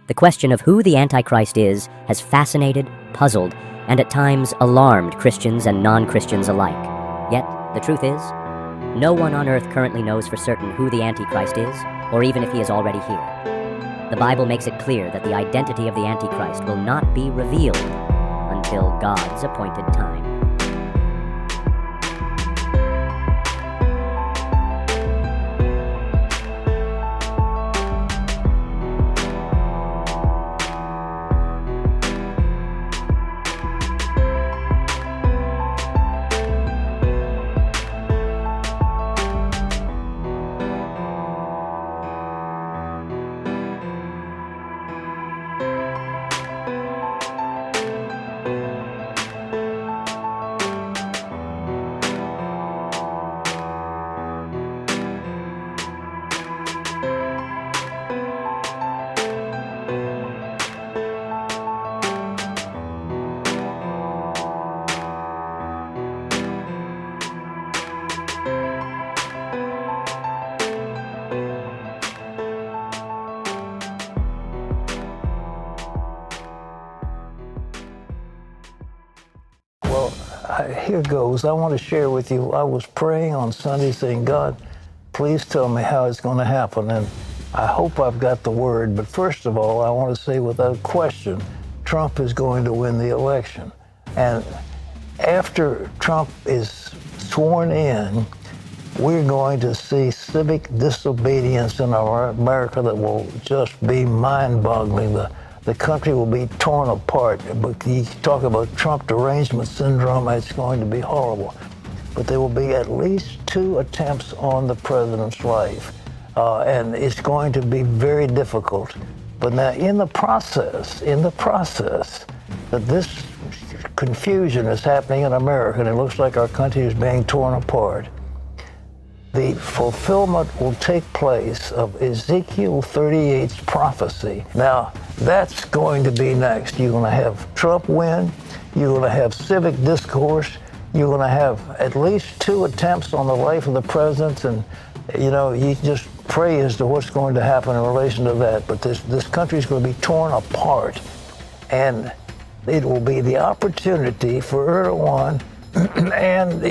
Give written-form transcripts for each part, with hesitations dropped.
The question of who the Antichrist is has fascinated, puzzled, and at times alarmed Christians and non-Christians alike. Yet, the truth is, no one on earth currently knows for certain who the Antichrist is, or even if he is already here. The Bible makes it clear that the identity of the Antichrist will not be revealed until God's appointed time. Here goes. I want to share with you, I was praying on Sunday saying, God, please tell me how it's going to happen. And I hope I've got the word. But first of all, I want to say without question, Trump is going to win the election. And after Trump is sworn in, we're going to see civic disobedience in our America that will just be mind-boggling. The country will be torn apart. But you talk about Trump derangement syndrome, it's going to be horrible. But there will be at least 2 attempts on the president's life. And it's going to be very difficult. But now in the process, that this confusion is happening in America, and it looks like our country is being torn apart, the fulfillment will take place of Ezekiel 38's prophecy. Now, that's going to be next. You're going to have Trump win. You're going to have civic discourse. You're going to have at least 2 attempts on the life of the president. And, you know, you just pray as to what's going to happen in relation to that. But this country is going to be torn apart. And it will be the opportunity for Erdogan and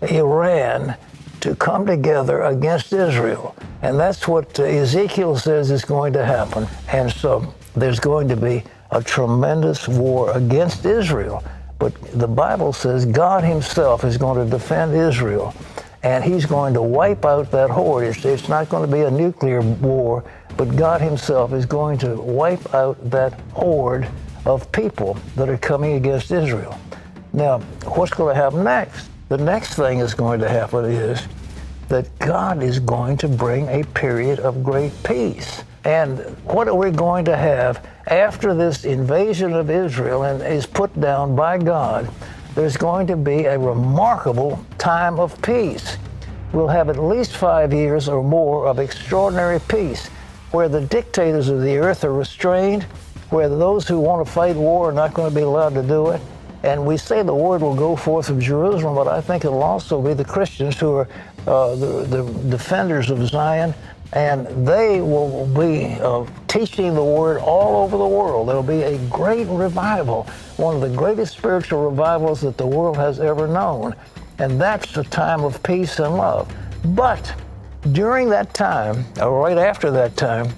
Iran to come together against Israel. And that's what Ezekiel says is going to happen. And so there's going to be a tremendous war against Israel. But the Bible says God himself is going to defend Israel. And he's going to wipe out that horde. It's not going to be a nuclear war, but God himself is going to wipe out that horde of people that are coming against Israel. Now, what's going to happen next? The next thing that's going to happen is that God is going to bring a period of great peace. And what are we going to have after this invasion of Israel and is put down by God? There's going to be a remarkable time of peace. We'll have at least 5 years or more of extraordinary peace, where the dictators of the earth are restrained, where those who want to fight war are not going to be allowed to do it. And we say the word will go forth from Jerusalem, but I think it'll also be the Christians who are the defenders of Zion, and they will be teaching the word all over the world. There'll be a great revival, one of the greatest spiritual revivals that the world has ever known. And that's a time of peace and love. But during that time, or right after that time,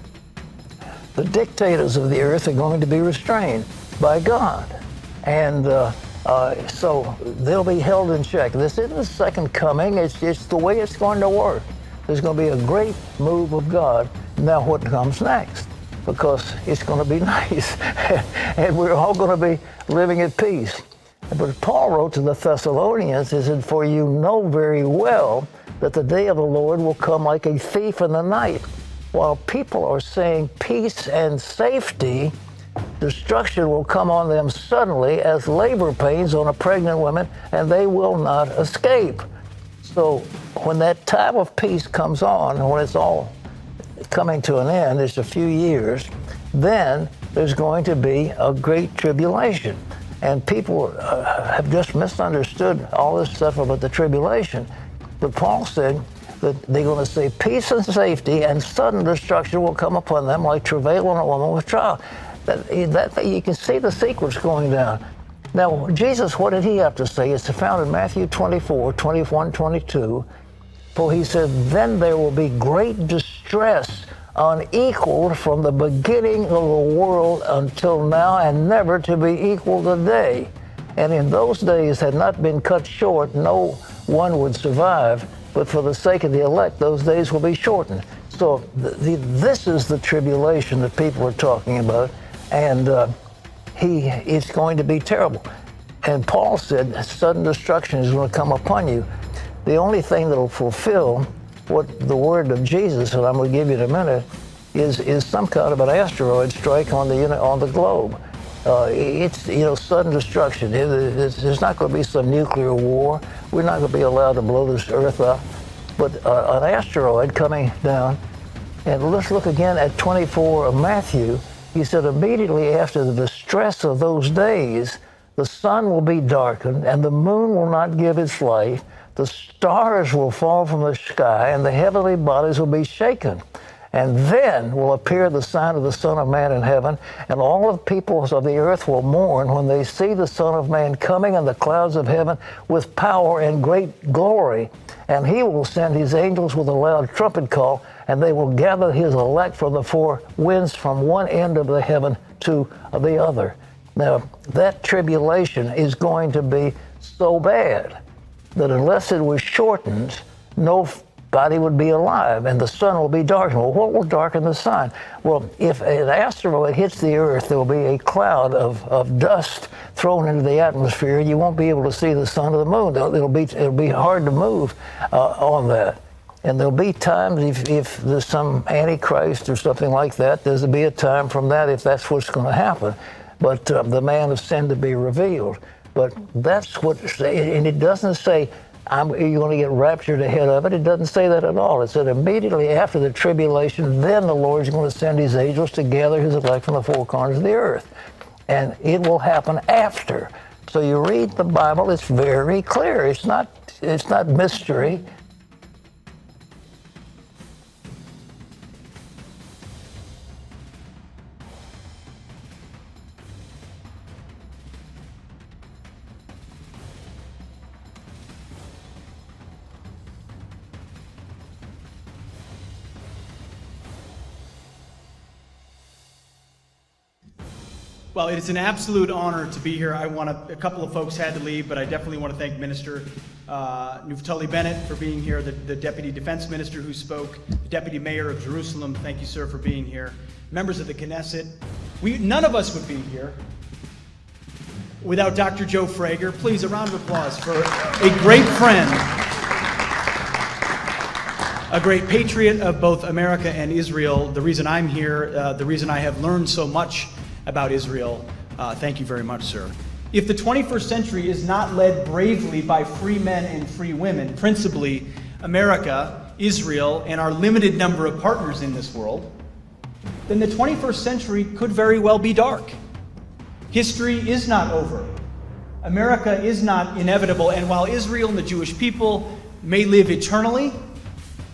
the dictators of the earth are going to be restrained by God. And so they'll be held in check. This isn't the second coming. It's the way it's going to work. There's going to be a great move of God. Now what comes next? Because it's going to be nice. And we're all going to be living at peace. But Paul wrote to the Thessalonians, he said, for you know very well that the day of the Lord will come like a thief in the night. While people are saying peace and safety, destruction will come on them suddenly as labor pains on a pregnant woman, and they will not escape. So when that time of peace comes on, and when it's all coming to an end, it's a few years, then there's going to be a great tribulation. And people have just misunderstood all this stuff about the tribulation. But Paul said, that they're going to say peace and safety, and sudden destruction will come upon them like travail on a woman with child. That you can see the sequence going down. Now, Jesus, what did he have to say? It's found in Matthew 24, 21, 22. For he said, then there will be great distress unequaled from the beginning of the world until now, and never to be equal today. And in those days had not been cut short, no one would survive, but for the sake of the elect, those days will be shortened. So this is the tribulation that people are talking about, and it's going to be terrible. And Paul said sudden destruction is going to come upon you. The only thing that will fulfill what the word of Jesus, that I'm going to give you in a minute, is some kind of an asteroid strike on the globe. It's sudden destruction. There's not going to be some nuclear war. We're not going to be allowed to blow this earth up. But an asteroid coming down, and let's look again at 24 of Matthew. He said, immediately after the distress of those days, the sun will be darkened, and the moon will not give its light. The stars will fall from the sky, and the heavenly bodies will be shaken. And then will appear the sign of the Son of Man in heaven, and all the peoples of the earth will mourn when they see the Son of Man coming in the clouds of heaven with power and great glory. And he will send his angels with a loud trumpet call, and they will gather his elect from the four winds, from one end of the heaven to the other. Now, that tribulation is going to be so bad that unless it was shortened, nobody would be alive, and the sun will be darkened. Well, what will darken the sun? Well, if an asteroid hits the earth, there will be a cloud of dust thrown into the atmosphere, and you won't be able to see the sun or the moon. It'll be hard to move on that. And there'll be times, if there's some Antichrist or something like that, there's to be a time from that if that's what's going to happen. But the man of sin to be revealed. But that's what, and it doesn't say you're going to get raptured ahead of it. It doesn't say that at all. It said immediately after the tribulation, then the Lord's going to send his angels to gather his elect from the four corners of the earth. And it will happen after. So you read the Bible, it's very clear. It's not mystery. Well, it is an absolute honor to be here. A couple of folks had to leave, but I definitely want to thank Minister Nuftali Bennett for being here, the Deputy Defense Minister who spoke, the Deputy Mayor of Jerusalem. Thank you, sir, for being here. Members of the Knesset. None of us would be here without Dr. Joe Frager. Please, a round of applause for a great friend, a great patriot of both America and Israel. The reason I'm here, the reason I have learned so much about Israel. Thank you very much, sir. If the 21st century is not led bravely by free men and free women, principally America, Israel, and our limited number of partners in this world, then the 21st century could very well be dark. History is not over. America is not inevitable, and while Israel and the Jewish people may live eternally,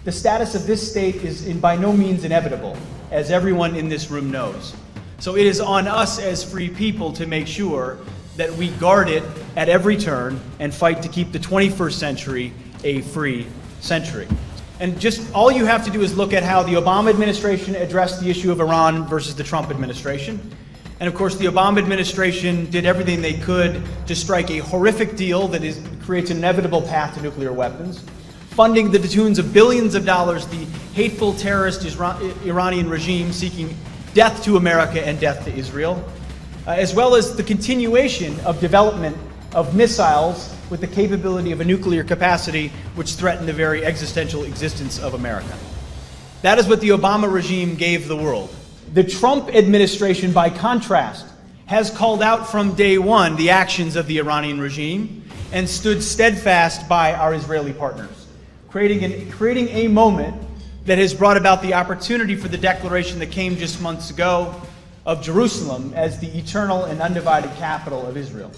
the status of this state is by no means inevitable, as everyone in this room knows. So it is on us as free people to make sure that we guard it at every turn and fight to keep the 21st century a free century. And just all you have to do is look at how the Obama administration addressed the issue of Iran versus the Trump administration. And of course, the Obama administration did everything they could to strike a horrific deal that creates an inevitable path to nuclear weapons, funding to the tunes of billions of dollars the hateful terrorist Iranian regime seeking death to America and death to Israel, as well as the continuation of development of missiles with the capability of a nuclear capacity which threaten the very existential existence of America. That is what the Obama regime gave the world. The Trump administration, by contrast, has called out from day one the actions of the Iranian regime and stood steadfast by our Israeli partners, creating a moment that has brought about the opportunity for the declaration that came just months ago of Jerusalem as the eternal and undivided capital of Israel.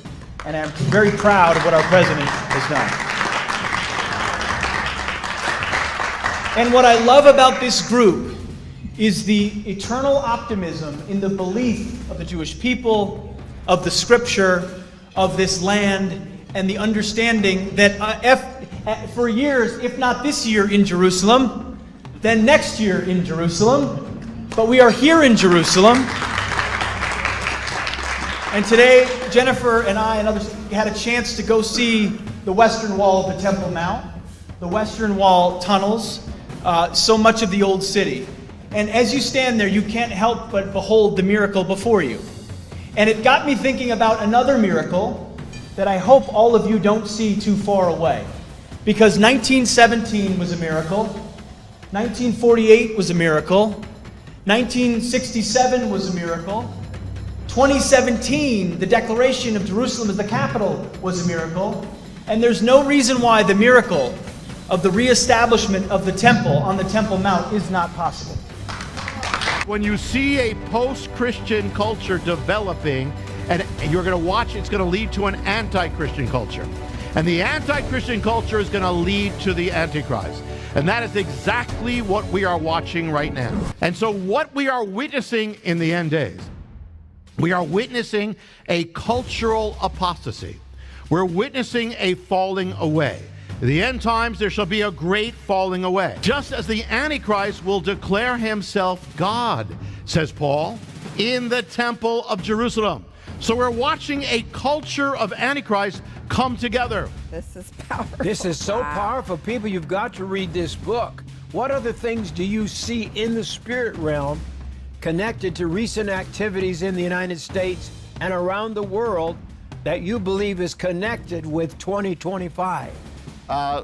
And I'm very proud of what our president has done. And what I love about this group is the eternal optimism in the belief of the Jewish people, of the scripture, of this land, and the understanding that for years, if not this year in Jerusalem, then next year in Jerusalem, but we are here in Jerusalem. And today, Jennifer and I and others had a chance to go see the Western Wall of the Temple Mount, the Western Wall tunnels, so much of the old city. And as you stand there, you can't help but behold the miracle before you. And it got me thinking about another miracle that I hope all of you don't see too far away. Because 1917 was a miracle, 1948 was a miracle, 1967 was a miracle, 2017, the declaration of Jerusalem as the capital was a miracle, and there's no reason why the miracle of the reestablishment of the temple on the Temple Mount is not possible. When you see a post-Christian culture developing, and you're going to watch, it's going to lead to an anti-Christian culture. And the anti-Christian culture is going to lead to the Antichrist. And that is exactly what we are watching right now. And so what we are witnessing in the end days, we are witnessing a cultural apostasy. We're witnessing a falling away. In the end times, there shall be a great falling away. Just as the Antichrist will declare himself God, says Paul, in the temple of Jerusalem. So we're watching a culture of Antichrist come together. This is powerful. This is so powerful. People, you've got to read this book. What other things do you see in the spirit realm connected to recent activities in the United States and around the world that you believe is connected with 2025?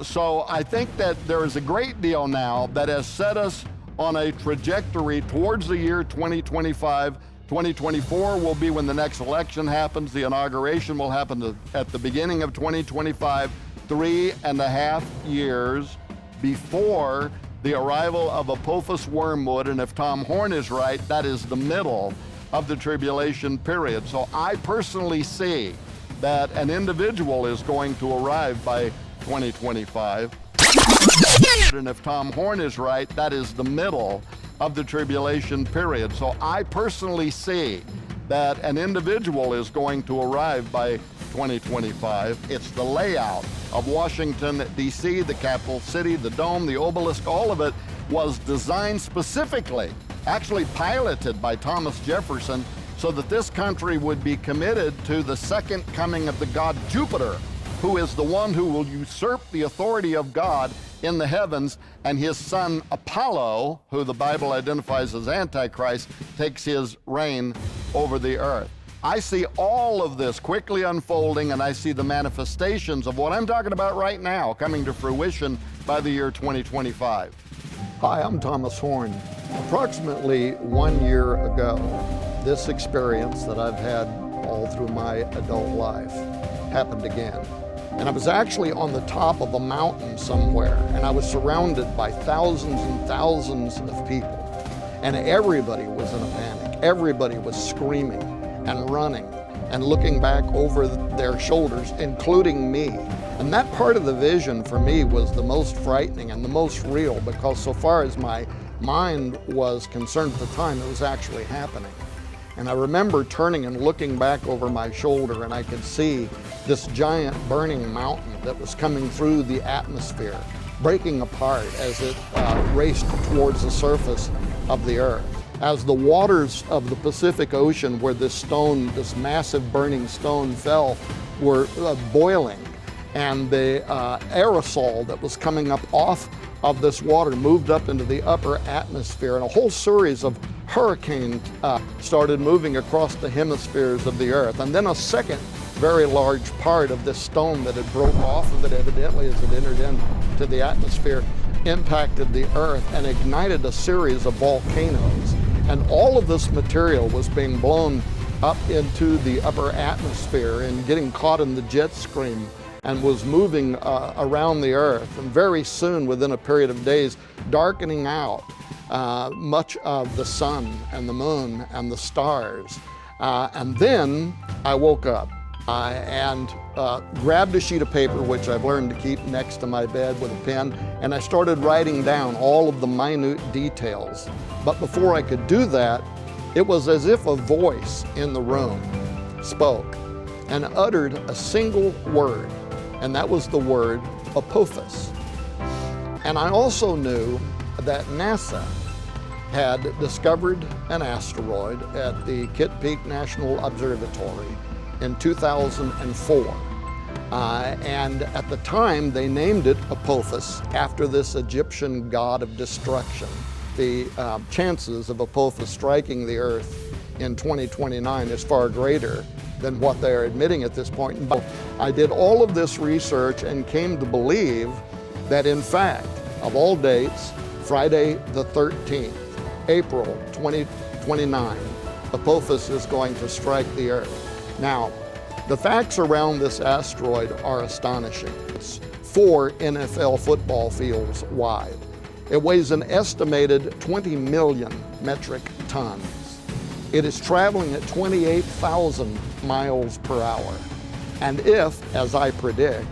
So I think that there is a great deal now that has set us on a trajectory towards the year 2025. 2024 will be when the next election happens. The inauguration will happen at the beginning of 2025, 3.5 years before the arrival of Apophis Wormwood. And if Tom Horn is right, that is the middle of the tribulation period. So I personally see that an individual is going to arrive by 2025. And if Tom Horn is right, that is the middle of the tribulation period. So I personally see that an individual is going to arrive by 2025. It's the layout of Washington, D.C., the capital city, the dome, the obelisk, all of it was designed specifically, actually piloted by Thomas Jefferson, so that this country would be committed to the second coming of the god Jupiter, who is the one who will usurp the authority of God in the heavens, and his son Apollo, who the Bible identifies as Antichrist, takes his reign over the earth. I see all of this quickly unfolding, and I see the manifestations of what I'm talking about right now coming to fruition by the year 2025. Hi, I'm Thomas Horn. Approximately 1 year ago, this experience that I've had all through my adult life happened again. And I was actually on the top of a mountain somewhere, and I was surrounded by thousands and thousands of people. And everybody was in a panic. Everybody was screaming and running and looking back over their shoulders, including me. And that part of the vision for me was the most frightening and the most real, because so far as my mind was concerned at the time, it was actually happening. And I remember turning and looking back over my shoulder, and I could see this giant burning mountain that was coming through the atmosphere, breaking apart as it raced towards the surface of the earth. As the waters of the Pacific Ocean, where this stone, this massive burning stone fell, were boiling, and the aerosol that was coming up off of this water moved up into the upper atmosphere, and a whole series of hurricanes started moving across the hemispheres of the earth. And then a second very large part of this stone that had broke off of it, evidently, as it entered into the atmosphere, impacted the earth and ignited a series of volcanoes. And all of this material was being blown up into the upper atmosphere and getting caught in the jet stream and was moving around the earth, and very soon, within a period of days, darkening out much of the sun and the moon and the stars. And then I woke up. and grabbed a sheet of paper, which I've learned to keep next to my bed with a pen, and I started writing down all of the minute details. But before I could do that, it was as if a voice in the room spoke and uttered a single word, and that was the word Apophis. And I also knew that NASA had discovered an asteroid at the Kitt Peak National Observatory in 2004. And at the time, they named it Apophis after this Egyptian god of destruction. The chances of Apophis striking the Earth in 2029 is far greater than what they are admitting at this point. But I did all of this research and came to believe that, in fact, of all dates, Friday the 13th, April 2029, Apophis is going to strike the Earth. Now, the facts around this asteroid are astonishing. It's 4 NFL football fields wide. It weighs an estimated 20 million metric tons. It is traveling at 28,000 miles per hour. And if, as I predict,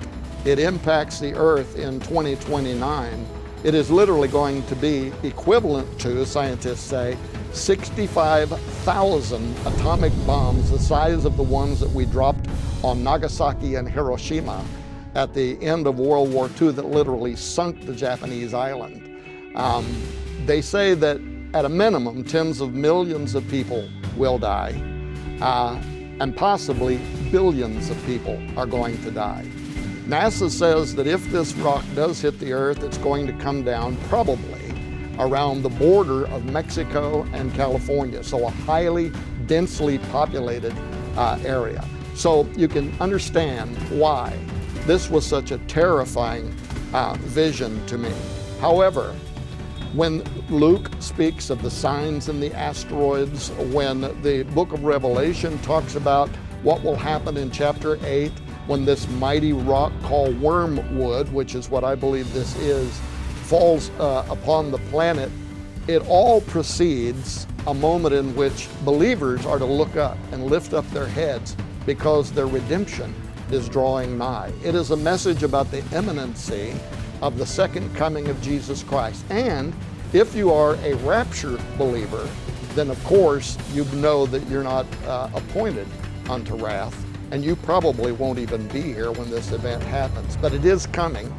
it impacts the Earth in 2029, it is literally going to be equivalent to, scientists say, 65,000 atomic bombs the size of the ones that we dropped on Nagasaki and Hiroshima at the end of World War II that literally sunk the Japanese island. They say that at a minimum, tens of millions of people will die, and possibly billions of people are going to die. NASA says that if this rock does hit the Earth, it's going to come down probably around the border of Mexico and California, so a highly densely populated area. So you can understand why this was such a terrifying vision to me. However, when Luke speaks of the signs and the asteroids, when the book of Revelation talks about what will happen in chapter 8, when this mighty rock called wormwood, which is what I believe this is, falls upon the planet, it all precedes a moment in which believers are to look up and lift up their heads because their redemption is drawing nigh. It is a message about the imminency of the second coming of Jesus Christ. And if you are a rapture believer, then of course you know that you're not appointed unto wrath, and you probably won't even be here when this event happens, but it is coming.